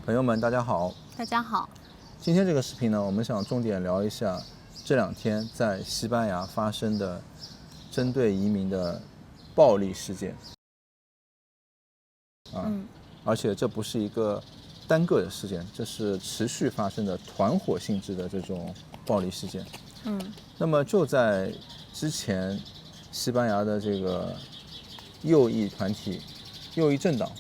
朋友们，大家好。大家好。今天这个视频呢，我们想重点聊一下这两天在西班牙发生的针对移民的暴力事件。而且这不是一个单个的事件，这是持续发生的团伙性质的这种暴力事件。那么就在之前，西班牙的这个右翼团体、右翼政党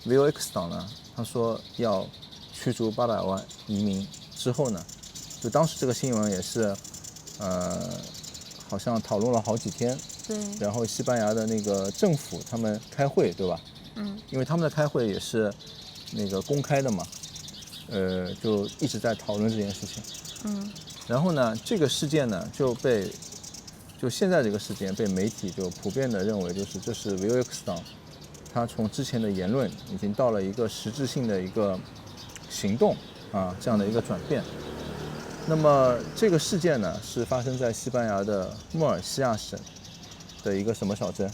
，VOX 党呢，他说要驱逐800万移民之后呢，就当时这个新闻也是，好像讨论了好几天。对。然后西班牙的那个政府他们开会，对吧？因为他们的开会也是那个公开的嘛，就一直在讨论这件事情。然后呢，这个事件呢就现在这个事件被媒体就普遍的认为就是这是 VOX 党，他从之前的言论已经到了一个实质性的一个行动这样的一个转变。那么这个事件呢是发生在西班牙的穆尔西亚省的一个什么小镇？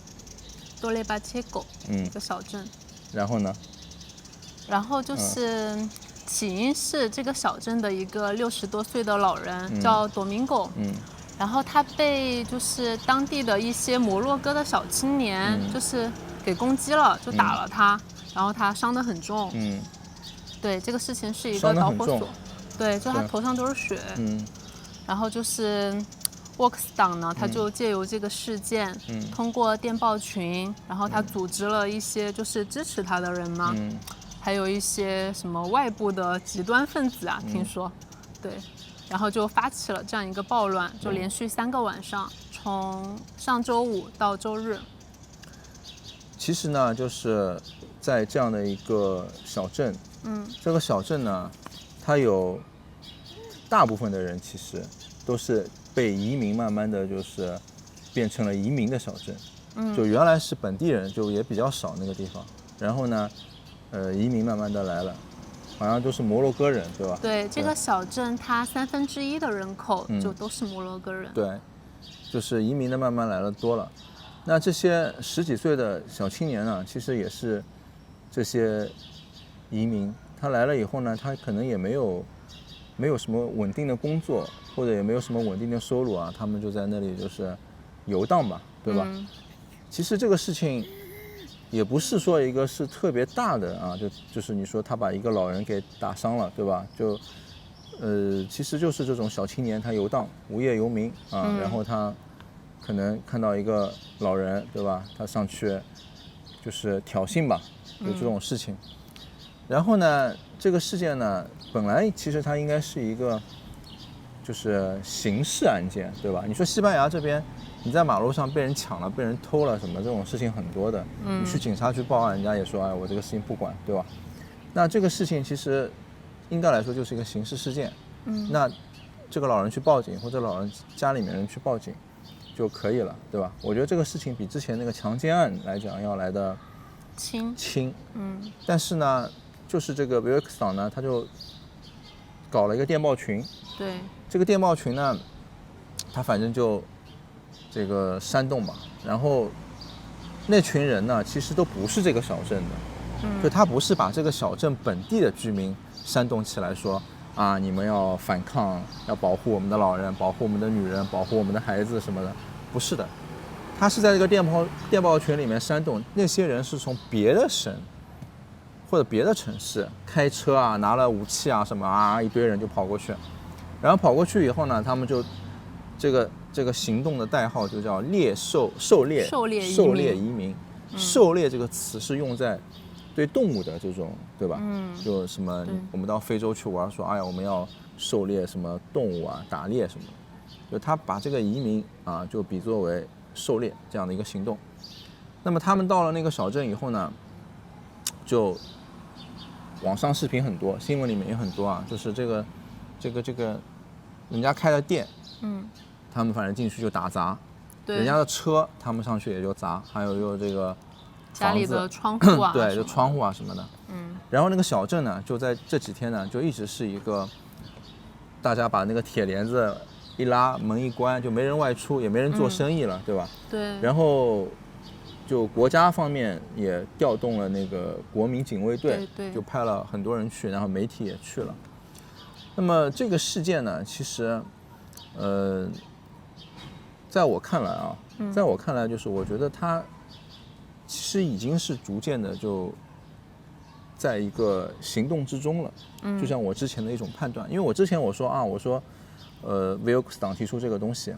多雷巴切狗，一个小镇。然后呢？然后就是起因是这个小镇的一个60多岁的老人，叫多明戈。然后他被就是当地的一些摩洛哥的小青年就是给攻击了，就打了他，然后他伤得很重。对，这个事情是一个导火索。对，就他头上都是血。然后就是VOX 党呢，他就借由这个事件，通过电报群，然后他组织了一些就是支持他的人嘛，还有一些什么外部的极端分子啊，听说，对，然后就发起了这样一个暴乱，就连续3个晚上，从上周五到周日。其实呢，就是在这样的一个小镇，这个小镇呢，它有大部分的人其实都是被移民慢慢的就是变成了移民的小镇。就原来是本地人就也比较少那个地方，然后呢，移民慢慢的来了，好像都是摩洛哥人，对吧？对，这个小镇它1/3的人口就都是摩洛哥人。对，就是移民的慢慢来了多了。那这些10几岁的小青年呢，其实也是这些移民，他来了以后呢，他可能也没有什么稳定的工作，或者也没有什么稳定的收入啊，他们就在那里就是游荡吧，对吧？其实这个事情也不是说一个是特别大的啊，就是你说他把一个老人给打伤了，对吧？就其实就是这种小青年他游荡无业游民啊，然后他可能看到一个老人，对吧？他上去就是挑衅吧，有这种事情。然后呢，这个事件呢，本来其实它应该是一个就是刑事案件，对吧？你说西班牙这边，你在马路上被人抢了、被人偷了什么这种事情很多的，你去警察局报案，人家也说，哎，我这个事情不管，对吧？那这个事情其实应该来说就是一个刑事事件。那这个老人去报警，或者老人家里面人去报警就可以了，对吧？我觉得这个事情比之前那个强奸案来讲要来的轻。但是呢，就是这个 VOX 党呢，他就搞了一个电报群。对。这个电报群呢，他反正就这个煽动吧，然后那群人呢，其实都不是这个小镇的，就他不是把这个小镇本地的居民煽动起来说啊，你们要反抗，要保护我们的老人，保护我们的女人，保护我们的孩子什么的，不是的。他是在这个电报群里面煽动，那些人是从别的省或者别的城市开车啊，拿了武器啊什么啊，一堆人就跑过去，然后跑过去以后呢，他们就这个行动的代号就叫狩猎移民。狩猎这个词是用在对动物的这种，对吧？就什么我们到非洲去玩，说哎呀我们要狩猎什么动物啊，打猎什么的，就他把这个移民啊就比作为狩猎这样的一个行动。那么他们到了那个小镇以后呢，就网上视频很多，新闻里面也很多啊，就是这个人家开的店，他们反正进去就打砸，人家的车他们上去也就砸，还有这个家里的窗户啊，对，就窗户啊什么的。然后那个小镇呢，就在这几天呢，就一直是一个大家把那个铁帘子一拉，门一关，就没人外出，也没人做生意了，对吧？对。然后就国家方面也调动了那个国民警卫队，对，就派了很多人去，然后媒体也去了。那么这个事件呢，其实，在我看来啊，就是我觉得它其实已经是逐渐的就在一个行动之中了。就像我之前的一种判断，因为我之前我说 Wilkes 党提出这个东西，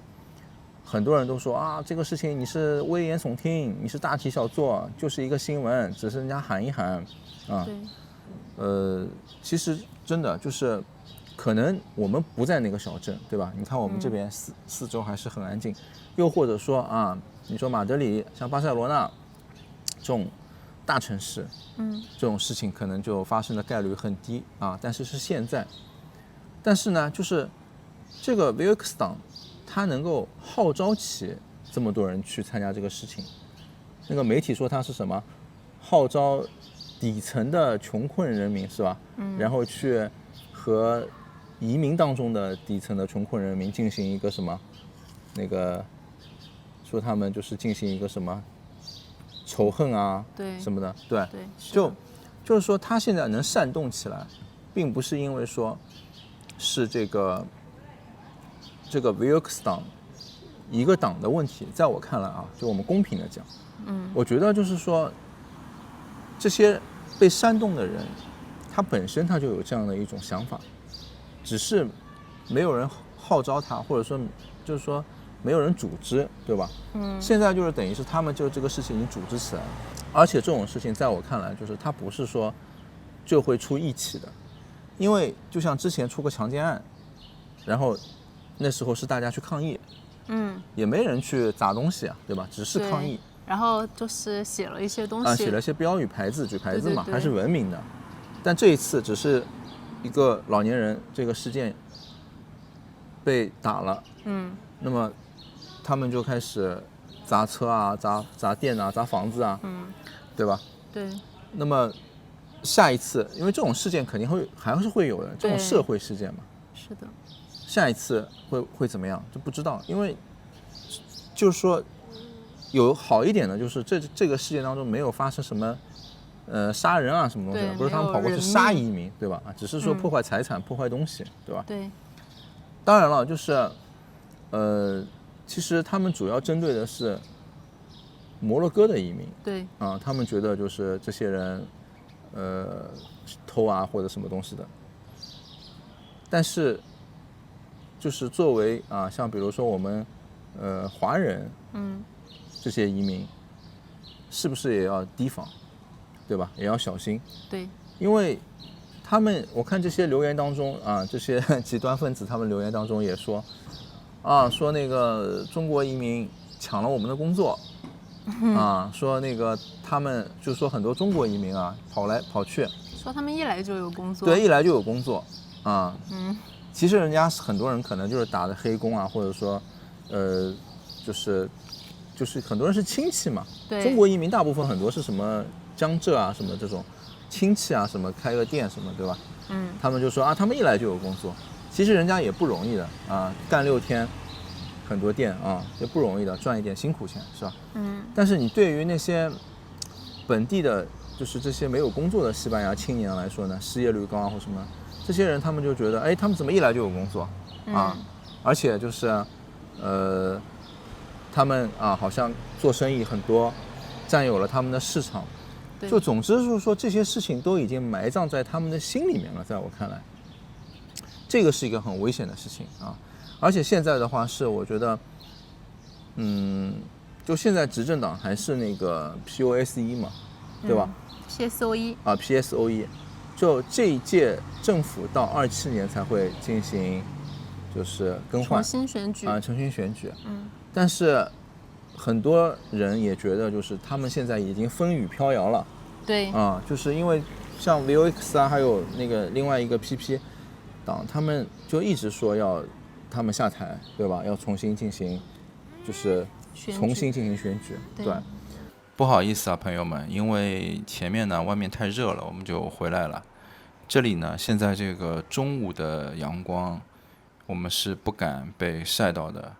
很多人都说啊，这个事情你是危言耸听，你是大题小做，就是一个新闻，只是人家喊一喊啊。其实真的就是可能我们不在那个小镇，对吧？你看我们这边四周还是很安静，又或者说啊，你说马德里像巴塞罗那这种大城市，这种事情可能就发生的概率很低啊。但是现在，但是呢，就是这个 Wilkes 党，他能够号召起这么多人去参加这个事情，那个媒体说他是什么？号召底层的穷困人民是吧？然后去和移民当中的底层的穷困人民进行一个什么？那个说他们就是进行一个什么仇恨啊，对什么的，对，就是说他现在能煽动起来，并不是因为说是这个 Wilkes 党一个党的问题，在我看来啊，就我们公平的讲，我觉得就是说这些被煽动的人，他本身他就有这样的一种想法，只是没有人号召他，或者说就是说没有人组织，对吧？现在就是等于是他们就这个事情已经组织起来了，而且这种事情在我看来，就是他不是说就会出义气的，因为就像之前出个强奸案，然后那时候是大家去抗议，也没人去砸东西啊，对吧？只是抗议，然后就是写了一些东西，写了一些标语牌子、举牌子嘛，对，还是文明的。但这一次只是一个老年人这个事件被打了，那么他们就开始砸车啊、砸店啊、砸房子啊，对吧？对。那么下一次，因为这种事件肯定还是会有的，这种社会事件嘛。是的。下一次会怎么样就不知道，因为就是说有好一点的，就是这个事件当中没有发生什么杀人啊什么东西的，不是他们跑过去杀移民，对吧？只是说破坏财产、破坏东西，对吧？对。当然了，就是其实他们主要针对的是摩洛哥的移民，对啊，他们觉得就是这些人偷啊或者什么东西的，但是就是作为啊，像比如说我们华人，这些移民是不是也要提防，对吧？也要小心，对，因为他们我看这些留言当中啊，这些极端分子他们留言当中也说啊，说那个中国移民抢了我们的工作。说那个他们就是说很多中国移民啊跑来跑去，说他们一来就有工作，对，一来就有工作啊。其实人家很多人可能就是打的黑工啊，或者说就是很多人是亲戚嘛。对，中国移民大部分很多是什么江浙啊什么这种亲戚啊，什么开个店什么，对吧？他们就说啊，他们一来就有工作，其实人家也不容易的啊，干6天。很多店啊也不容易的，赚一点辛苦钱是吧？但是你对于那些本地的，就是这些没有工作的西班牙青年来说呢，失业率高啊或什么，这些人他们就觉得，哎，他们怎么一来就有工作啊？而且就是他们啊好像做生意很多，占有了他们的市场，就总之就是说这些事情都已经埋葬在他们的心里面了，在我看来，这个是一个很危险的事情啊。而且现在的话是我觉得，就现在执政党还是那个 POSE 嘛，对吧？PSOE 啊 ，PSOE，就这一届政府到27年才会进行，就是更换，重新选举啊，重新选举。但是很多人也觉得，就是他们现在已经风雨飘摇了。对。啊，就是因为像 Wilkes 啊，还有那个另外一个 PP 党，他们就一直说要。他们下台，对吧？要重新进行，就是重新进行选举。对，不好意思啊，朋友们，因为前面呢外面太热了，我们就回来了。这里呢，现在这个中午的阳光，我们是不敢被晒到的。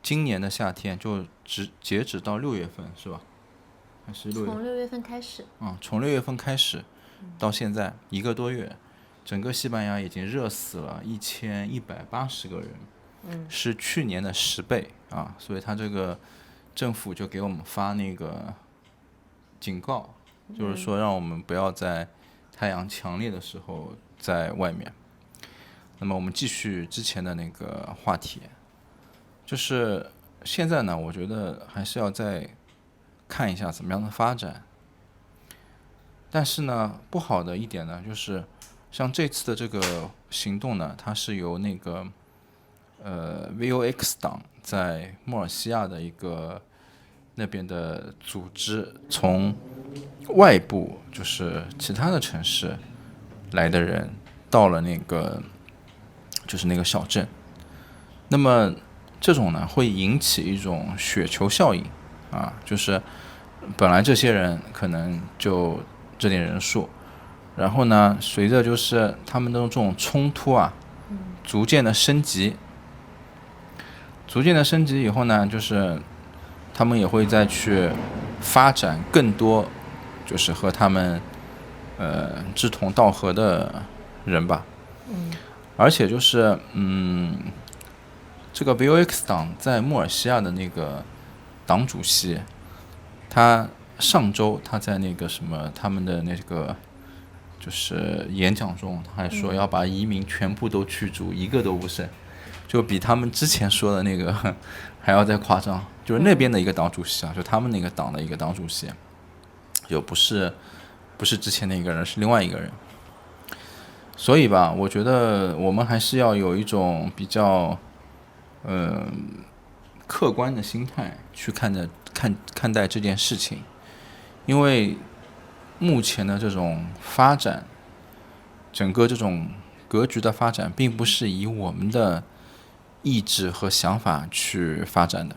今年的夏天就截止到6月份，是吧？还是从6月份开始。从6月份开始到现在1个多月，整个西班牙已经热死了1180个人，是去年的10倍啊！所以他这个政府就给我们发那个警告，就是说让我们不要在太阳强烈的时候在外面。那么我们继续之前的那个话题，就是现在呢，我觉得还是要再看一下怎么样的发展。但是呢，不好的一点呢，就是像这次的这个行动呢，它是由那个VOX 党在穆尔西亚的一个那边的组织，从外部就是其他的城市来的人到了那个就是那个小镇。那么这种呢，会引起一种雪球效应啊，就是本来这些人可能就这点人数，然后呢，随着就是他们的这种冲突啊，逐渐的升级以后呢，就是他们也会再去发展更多，就是和他们志同道合的人吧。而且就是这个 VOX 党在穆尔西亚的那个党主席，他上周他在那个什么他们的那个就是演讲中，他还说要把移民全部都驱逐，一个都不剩，就比他们之前说的那个还要再夸张。就是那边的一个党主席啊，就他们那个党的一个党主席，就不是之前那个人，是另外一个人。所以吧，我觉得我们还是要有一种比较客观的心态去看待这件事情，因为目前的这种发展，整个这种格局的发展，并不是以我们的意志和想法去发展的，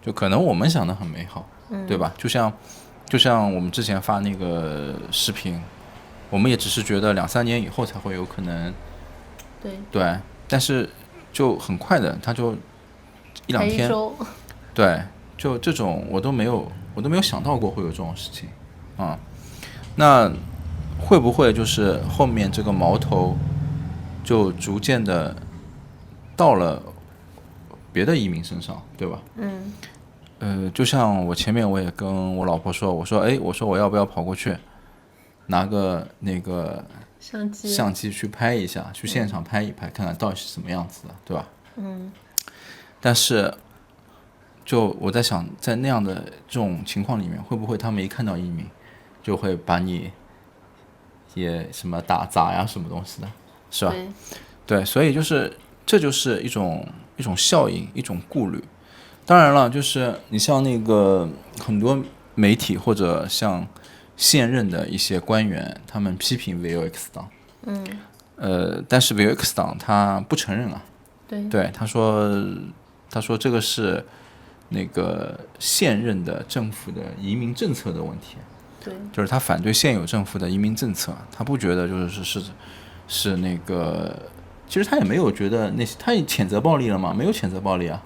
就可能我们想的很美好，对吧？就像我们之前发那个视频，我们也只是觉得2-3年以后才会有可能，对，但是就很快的，他就1-2天，对，就这种我都没有想到过会有这种事情啊。那会不会就是后面这个矛头就逐渐的到了别的移民身上，对吧？就像我前面我也跟我老婆说，我说我要不要跑过去拿个那个相机去拍一下，去现场拍一拍，看看到底是什么样子的，对吧？但是就我在想，在那样的这种情况里面，会不会他们一看到移民就会把你也什么打砸呀什么东西的，是吧？对，所以就是这就是一种效应，一种顾虑。当然了，就是你像那个很多媒体或者像现任的一些官员，他们批评 VOX 党，但是 VOX 党他不承认啊，对，他说这个是那个现任的政府的移民政策的问题，就是他反对现有政府的移民政策，他不觉得是那个，其实他也没有觉得那些，他也谴责暴力了吗？没有谴责暴力啊，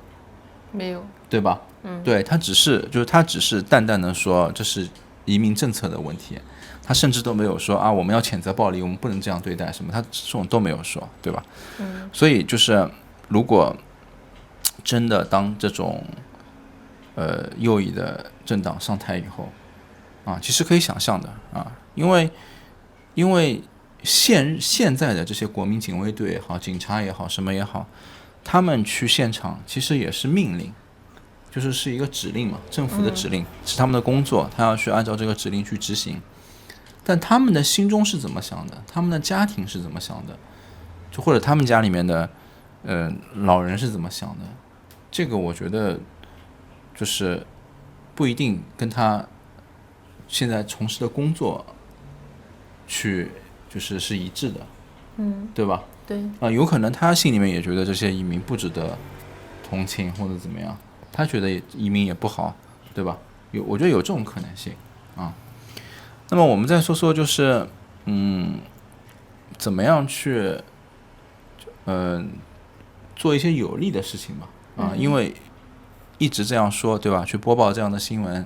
没有，对吧？对，他只是淡淡的说这是移民政策的问题，他甚至都没有说啊我们要谴责暴力，我们不能这样对待什么，他这种都没有说，对吧？所以就是如果真的当这种右翼的政党上台以后啊，其实可以想象的啊，因为现在的这些国民警卫队也好，警察也好，什么也好，他们去现场其实也是命令，是一个指令嘛，政府的指令，是他们的工作，他要去按照这个指令去执行。但他们的心中是怎么想的？他们的家庭是怎么想的？就或者他们家里面的老人是怎么想的？这个我觉得就是不一定跟他现在从事的工作去是一致的，对吧？对有可能他心里面也觉得这些移民不值得同情或者怎么样，他觉得移民也不好，对吧？我觉得有这种可能性啊。那么我们再说说就是怎么样去做一些有利的事情吧啊，因为一直这样说，对吧？去播报这样的新闻，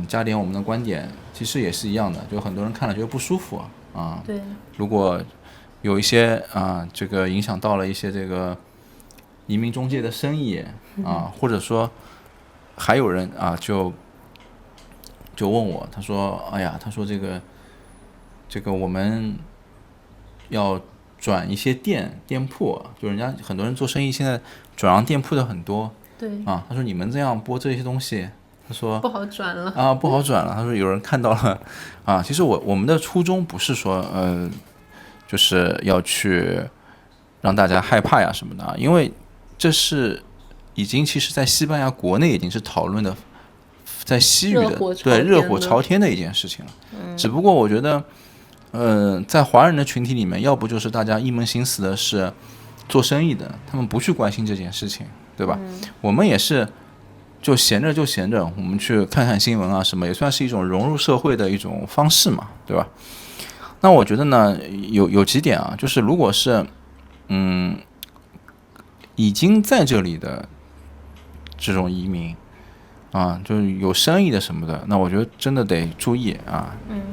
加点我们的观点，其实也是一样的，就很多人看了觉得不舒服啊。对，如果有一些这个影响到了一些这个移民中介的生意或者说还有人就问我，他说这个我们要转一些店铺，就人家很多人做生意现在转让店铺的很多，对他说你们这样播这些东西，他说不好转了不好转了。他说有人看到了其实我们的初衷不是说就是要去让大家害怕呀什么的因为这是已经其实在西班牙国内已经是讨论的，在西语的对热火朝天的一件事情了。只不过我觉得在华人的群体里面，要不就是大家一门心思的是做生意的，他们不去关心这件事情，对吧？我们也是就闲着，我们去看看新闻啊什么，也算是一种融入社会的一种方式嘛，对吧？那我觉得呢，有几点就是如果是已经在这里的这种移民就是有生意的什么的，那我觉得真的得注意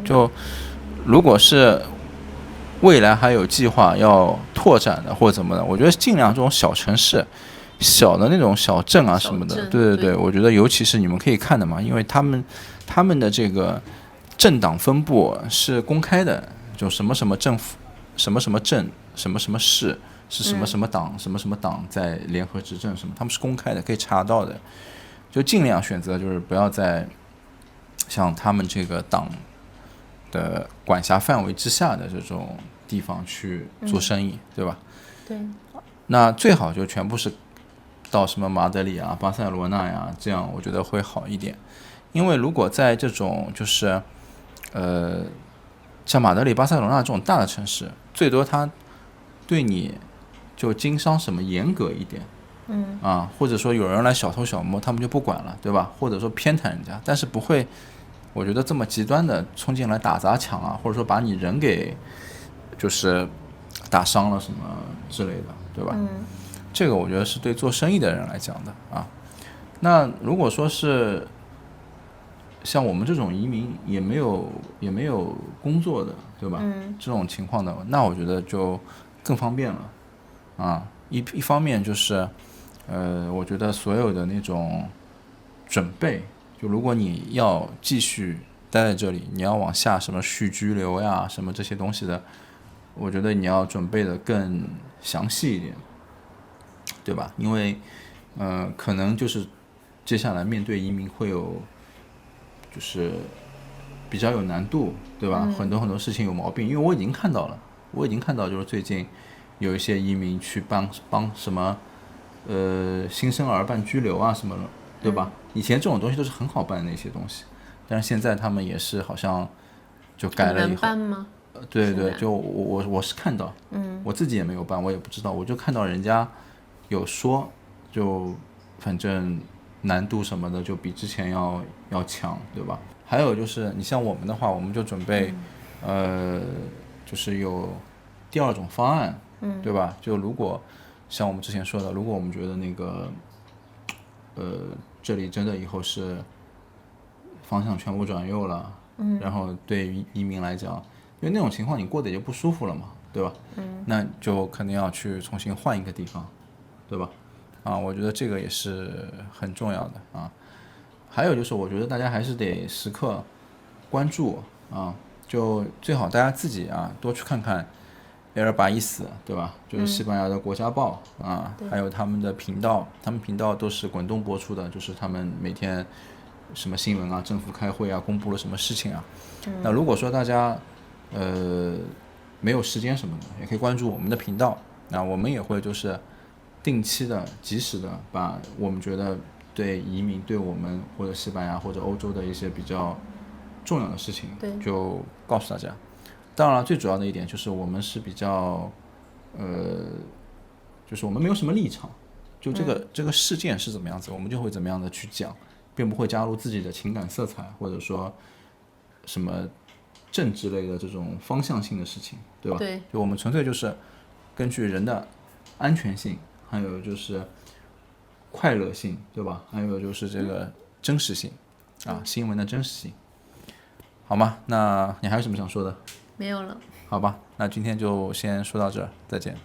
就如果是未来还有计划要拓展的或者怎么的，我觉得尽量这种小城市、小的那种小镇什么的，对，我觉得尤其是你们可以看的嘛，因为他们的这个政党分布是公开的，就什么什么政府、什么什么镇、什么什么市是什么什么党、什么什么党在联合执政什么，他们是公开的，可以查到的。就尽量选择就是不要在像他们这个党的管辖范围之下的这种地方去做生意，对吧？对。那最好就全部是到什么马德里巴塞罗那呀，这样我觉得会好一点。因为如果在这种就是像马德里、巴塞罗那这种大的城市，最多他对你就经商什么严格一点，或者说有人来小偷小摸，他们就不管了，对吧？或者说偏袒人家，但是不会。我觉得这么极端的冲进来打砸抢或者说把你人给就是打伤了什么之类的，对吧？这个我觉得是对做生意的人来讲的那如果说是像我们这种移民也没有工作的，对吧？这种情况的，那我觉得就更方便了一方面就是我觉得所有的那种准备。就如果你要继续待在这里，你要往下什么续居留呀，什么这些东西的，我觉得你要准备的更详细一点，对吧？因为可能就是接下来面对移民会有就是比较有难度，对吧？很多事情有毛病，因为我已经看到就是最近有一些移民去帮什么新生儿办居留什么的，对吧？以前这种东西都是很好办的一些东西，但是现在他们也是好像就改了以后。很难办吗？对，就我是看到，我自己也没有办，我也不知道，我就看到人家有说，就反正难度什么的就比之前要强，对吧？还有就是你像我们的话，我们就准备就是有第二种方案，对吧？就如果像我们之前说的，如果我们觉得那个这里真的以后是方向全部转右了，然后对于移民来讲，因为那种情况你过得也就不舒服了嘛，对吧？那就肯定要去重新换一个地方，对吧？我觉得这个也是很重要的还有就是我觉得大家还是得时刻关注就最好大家自己多去看看Airbus，对吧？就是西班牙的国家报还有他们的频道，他们频道都是滚动播出的，就是他们每天什么新闻政府开会公布了什么事情那如果说大家没有时间什么的，也可以关注我们的频道，那我们也会就是定期的、及时的把我们觉得对移民、对我们或者西班牙或者欧洲的一些比较重要的事情，就告诉大家。当然了，最主要的一点就是我们是比较就是我们没有什么立场，就这个事件是怎么样子，我们就会怎么样的去讲，并不会加入自己的情感色彩，或者说什么政治类的这种方向性的事情，对吧？对，就我们纯粹就是根据人的安全性，还有就是快乐性，对吧？还有就是这个真实性新闻的真实性。好吗？那你还有什么想说的？没有了。好吧，那今天就先说到这儿，再见。